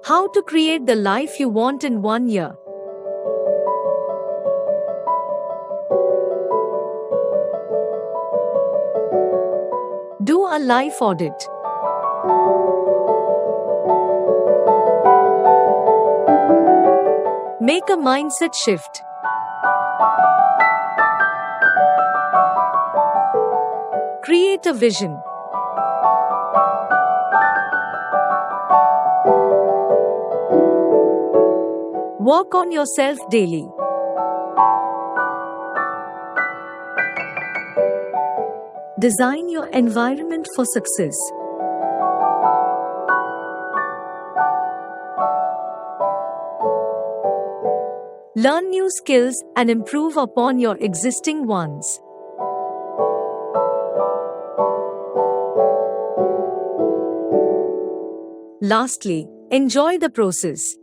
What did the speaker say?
How to create the life you want in 1 year. Do a life audit. Make a mindset shift. Create a vision. Work on yourself daily. Design your environment for success. Learn new skills and improve upon your existing ones. Lastly, enjoy the process.